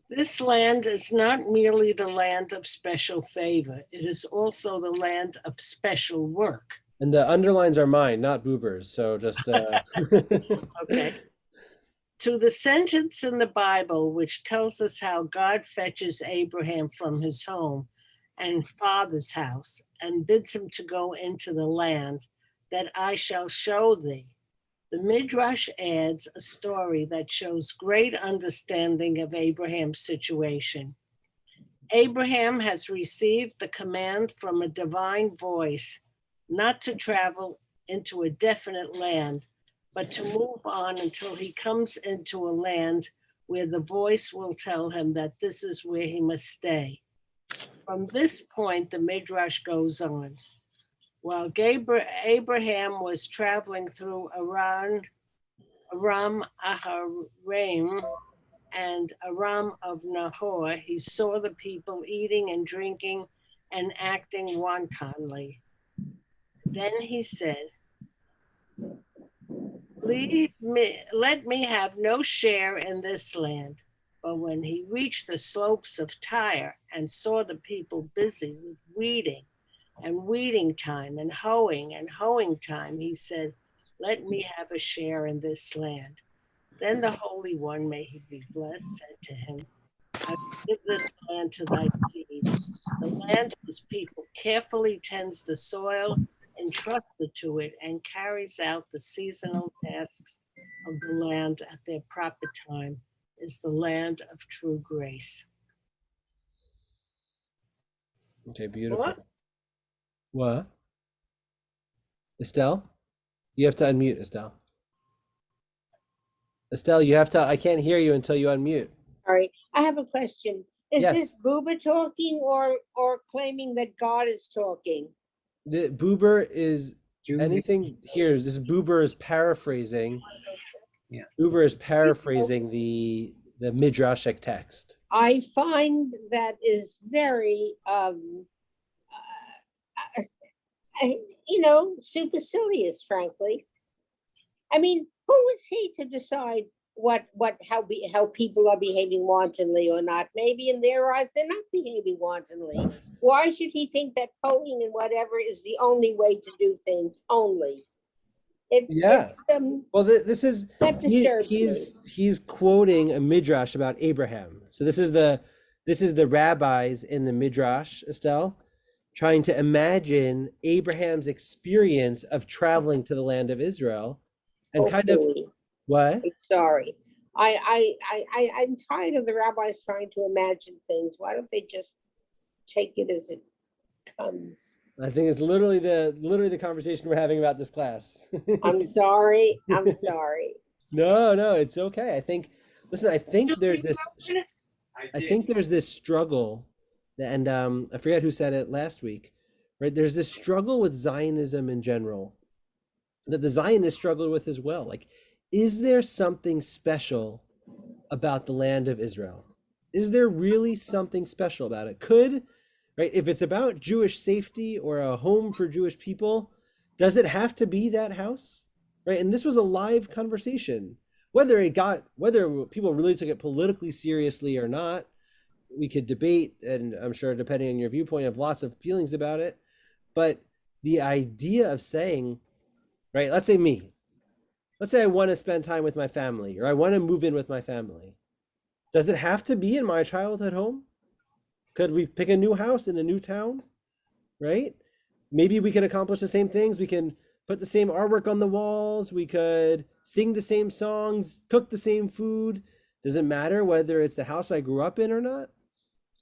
This land is not merely the land of special favor, it is also the land of special work. And the underlines are mine, not Buber's. So just Okay. To the sentence in the Bible which tells us how God fetches Abraham from his home and father's house and bids him to go into the land that I shall show thee. The Midrash adds a story that shows great understanding of Abraham's situation. Abraham has received the command from a divine voice not to travel into a definite land, but to move on until he comes into a land where the voice will tell him that this is where he must stay. From this point, the Midrash goes on. While Abraham was traveling through Aram Aharaim and Aram of Nahor, he saw the people eating and drinking and acting wantonly. Then he said, let me have no share in this land. But when he reached the slopes of Tyre and saw the people busy with weeding and weeding time and hoeing time, he said, let me have a share in this land. Then the Holy One, may he be blessed, said to him, I will give this land to thy seed. The land whose people carefully tends the soil, entrusted to it, and carries out the seasonal tasks of the land at their proper time, is the land of true grace. Okay, beautiful. What? Estelle? You have to unmute, Estelle. Estelle, you have to, I can't hear you until you unmute. All right, I have a question. Is Yes. this Buber talking or claiming that God is talking? The Buber is anything here. This Buber is paraphrasing. Yeah. Buber is paraphrasing the midrashic text. I find that is very, supercilious, frankly. I mean, who is he to decide how people are behaving wantonly or not? Maybe in their eyes, they're not behaving wantonly. Why should he think that hoeing and whatever is the only way to do things? Only. Well, this is that disturbs me. He's quoting a midrash about Abraham. So this is the rabbis in the midrash, Estelle, trying to imagine Abraham's experience of traveling to the land of Israel, and kind of what? I'm sorry. I'm tired of the rabbis trying to imagine things. Why don't they just take it as it comes? I think it's literally the conversation we're having about this class. I'm sorry. No, it's okay. I think there's this struggle, and I forget who said it last week, right? There's this struggle with Zionism in general that the Zionists struggled with as well. Like, is there something special about the land of Israel? Is there really something special about it? Right, if it's about Jewish safety or a home for Jewish people, does it have to be that house? Right, and this was a live conversation. Whether people really took it politically seriously or not, we could debate, and I'm sure depending on your viewpoint, have lots of feelings about it. But the idea of saying, right, let's say I want to spend time with my family, or I want to move in with my family. Does it have to be in my childhood home? Could we pick a new house in a new town, right? Maybe we can accomplish the same things. We can put the same artwork on the walls. We could sing the same songs, cook the same food. Does it matter whether it's the house I grew up in or not?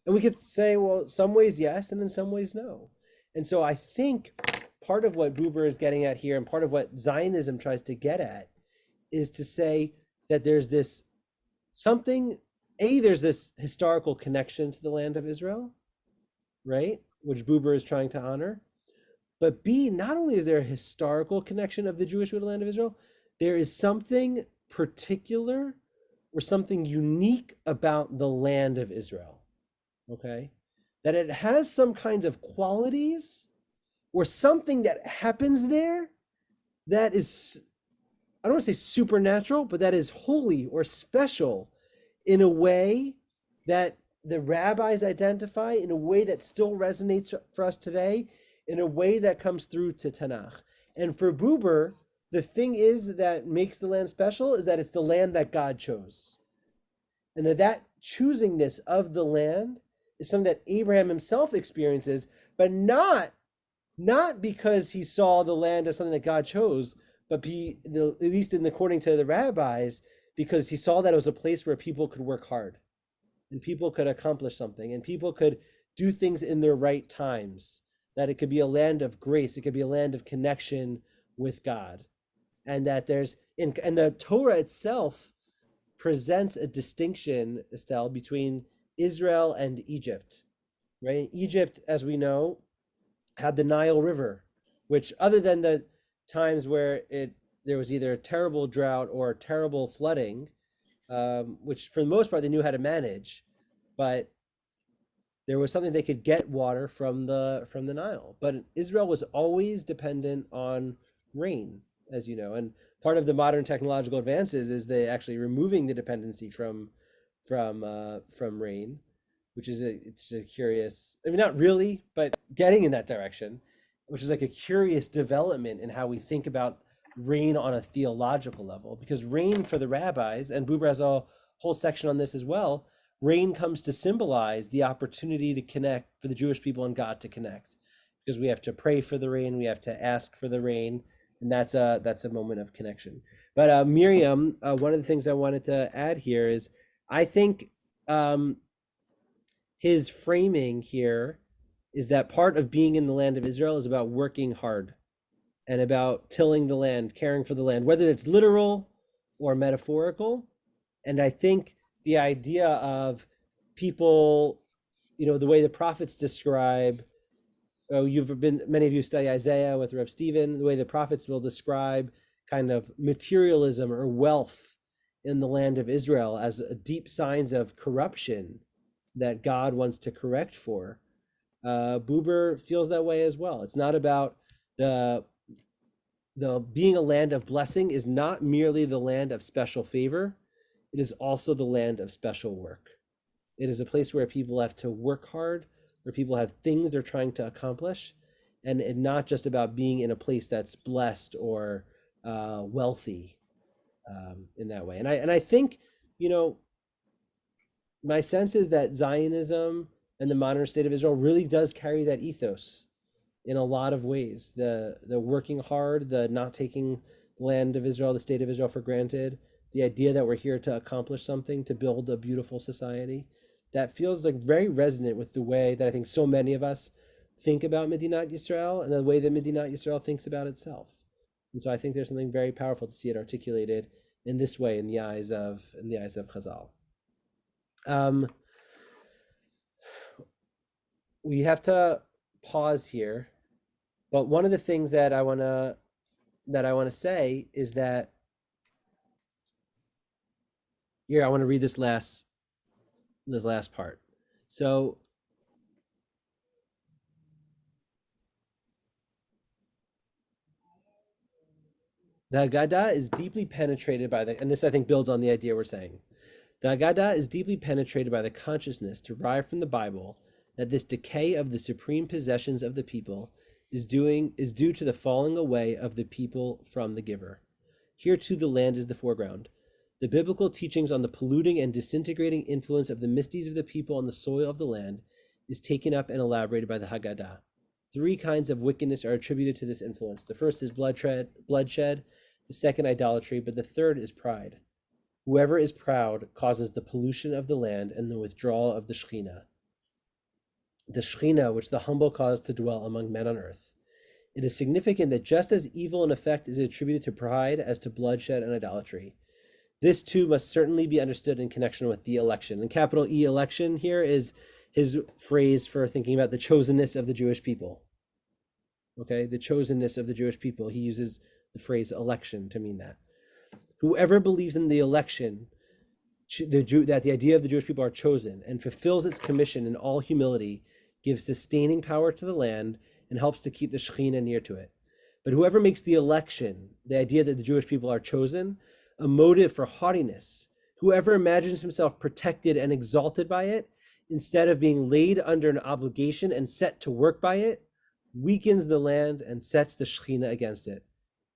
And we could say, well, some ways yes, and in some ways no. And so I think part of what Buber is getting at here, and part of what Zionism tries to get at, is to say that there's this there's this historical connection to the land of Israel, right? Which Buber is trying to honor. But B, not only is there a historical connection of the Jewish with the land of Israel, there is something particular or something unique about the land of Israel, okay? That it has some kinds of qualities or something that happens there that is, I don't want to say supernatural, but that is holy or special in a way that the rabbis identify, in a way that still resonates for us today, in a way that comes through to Tanakh. And for Buber, the thing is that makes the land special is that it's the land that God chose. And that choosingness of the land is something that Abraham himself experiences, but not because he saw the land as something that God chose, but at least according to the rabbis, because he saw that it was a place where people could work hard and people could accomplish something and people could do things in their right times, that it could be a land of grace, it could be a land of connection with God. And that and the Torah itself presents a distinction, Estelle, between Israel and Egypt, right? Egypt, as we know, had the Nile River, which, other than the times where there was either a terrible drought or terrible flooding, which for the most part they knew how to manage, but there was something they could get water from the Nile. But Israel was always dependent on rain, as you know, and part of the modern technological advances is they actually removing the dependency from rain, which is it's a curious, I mean, not really, but getting in that direction, which is like a curious development in how we think about rain on a theological level, because rain for the rabbis, and Buber has a whole section on this as well, rain comes to symbolize the opportunity to connect, for the Jewish people and God to connect, because we have to pray for the rain, we have to ask for the rain, and that's a moment of connection. But Miriam, one of the things I wanted to add here is, I think his framing here is that part of being in the land of Israel is about working hard and about tilling the land, caring for the land, whether it's literal or metaphorical. And I think the idea of people, the way the prophets describe, many of you study Isaiah with Rev. Stephen, the way the prophets will describe kind of materialism or wealth in the land of Israel as deep signs of corruption that God wants to correct for. Buber feels that way as well. It's not about the being a land of blessing is not merely the land of special favor. It is also the land of special work. It is a place where people have to work hard, where people have things they're trying to accomplish, and not just about being in a place that's blessed or wealthy in that way. And I think, my sense is that Zionism and the modern state of Israel really does carry that ethos in a lot of ways. The working hard, the not taking the land of Israel, the state of Israel for granted, the idea that we're here to accomplish something, to build a beautiful society, that feels like very resonant with the way that I think so many of us think about Medinat Yisrael and the way that Medinat Yisrael thinks about itself. And so I think there's something very powerful to see it articulated in this way in the eyes of Chazal. We have to pause here But one of the things that I want to say is that here I want to read this last part. So the Haggadah is deeply penetrated by and this I think builds on the idea we're saying. The Haggadah is deeply penetrated by the consciousness derived from the Bible that this decay of the supreme possessions of the people is due to the falling away of the people from the giver. Here too the land is the foreground. The biblical teachings on the polluting and disintegrating influence of the misdeeds of the people on the soil of the land is taken up and elaborated by the Haggadah. 3 kinds of wickedness are attributed to this influence. The first is bloodshed, the second idolatry, but the third is pride. Whoever is proud causes the pollution of the land and the withdrawal of the Shekhinah which the humble cause to dwell among men on earth. It is significant that just as evil in effect is attributed to pride as to bloodshed and idolatry, this too must certainly be understood in connection with the election. And capital E election here is his phrase for thinking about the chosenness of the Jewish people. Okay, the chosenness of the Jewish people. He uses the phrase election to mean that. Whoever believes in the election, that the idea of the Jewish people are chosen and fulfills its commission in all humility, gives sustaining power to the land and helps to keep the Shekhinah near to it. But whoever makes the election, the idea that the Jewish people are chosen, a motive for haughtiness, whoever imagines himself protected and exalted by it, instead of being laid under an obligation and set to work by it, weakens the land and sets the Shekhinah against it.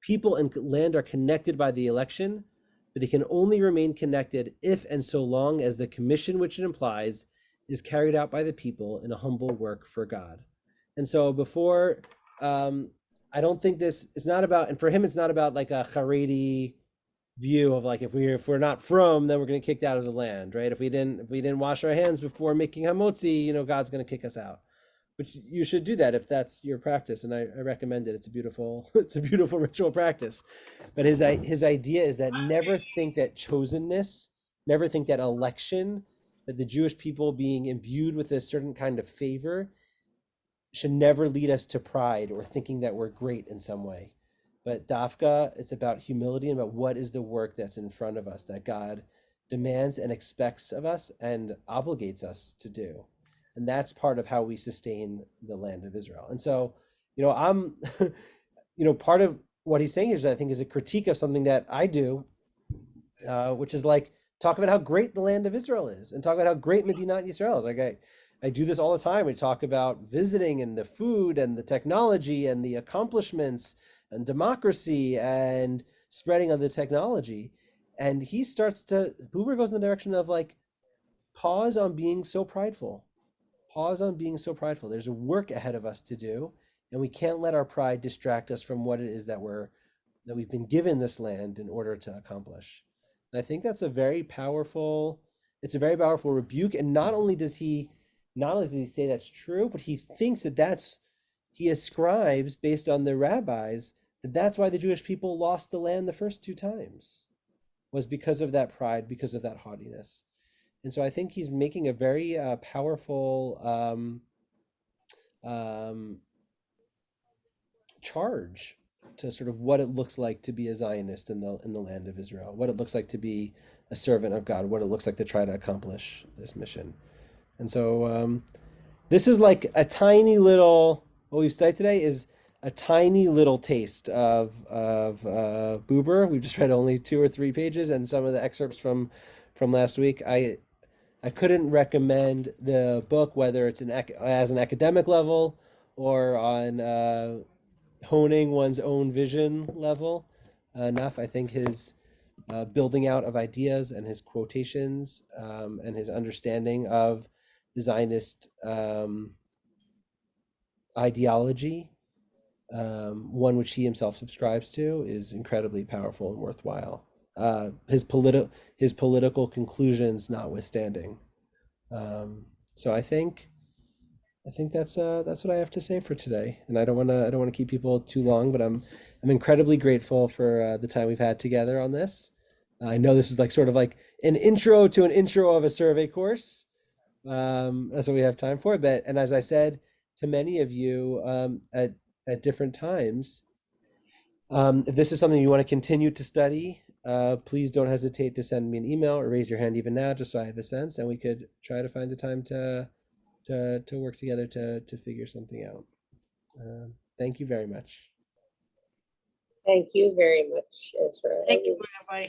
People and land are connected by the election, but they can only remain connected if and so long as the commission which it implies is carried out by the people in a humble work for God. And so before, I don't think it's not about, and for him, it's not about like a Haredi view of like, if we're not from, then we're going to get kicked out of the land, right? If we didn't wash our hands before making hamotzi, God's going to kick us out. Which you should do that if that's your practice, and I recommend it. It's a beautiful ritual practice. But his idea is that never think that chosenness, never think that election, that the Jewish people being imbued with a certain kind of favor should never lead us to pride or thinking that we're great in some way. But dafka, it's about humility and about what is the work that's in front of us that God demands and expects of us and obligates us to do. And that's part of how we sustain the land of Israel. And so, I'm, part of what he's saying is, I think, is a critique of something that I do, which is like talk about how great the land of Israel is and talk about how great Medinat Yisrael is. Like I do this all the time. We talk about visiting and the food and the technology and the accomplishments and democracy and spreading of the technology. And Buber goes in the direction of like, pause on being so prideful. Pause on being so prideful. There's a work ahead of us to do, and we can't let our pride distract us from what it is that we've been given this land in order to accomplish. And I think that's a very powerful rebuke. And not only does he say that's true, but he thinks he ascribes, based on the rabbis, that's why the Jewish people lost the land the first 2 times, was because of that pride, because of that haughtiness. And so I think he's making a very powerful charge to sort of what it looks like to be a Zionist in the land of Israel, what it looks like to be a servant of God, what it looks like to try to accomplish this mission. And so this is like a tiny little, what we've studied today is a tiny little taste of Buber. We've just read only 2 or 3 pages and some of the excerpts from last week. I couldn't recommend the book, whether it's as an academic level or on honing one's own vision level enough. I think his building out of ideas and his quotations and his understanding of the Zionist ideology, one which he himself subscribes to, is incredibly powerful and worthwhile. His political conclusions notwithstanding. So I think that's what I have to say for today. And I don't want to keep people too long, but I'm incredibly grateful for the time we've had together on this. I know this is like sort of like an intro to an intro of a survey course. That's what we have time for. And as I said to many of you, at different times. If this is something you want to continue to study, please don't hesitate to send me an email or raise your hand even now, just so I have a sense, and we could try to find the time to work together to figure something out. Thank you very much. Thank you very much, Ezra. Thank It you, was- Rabbi.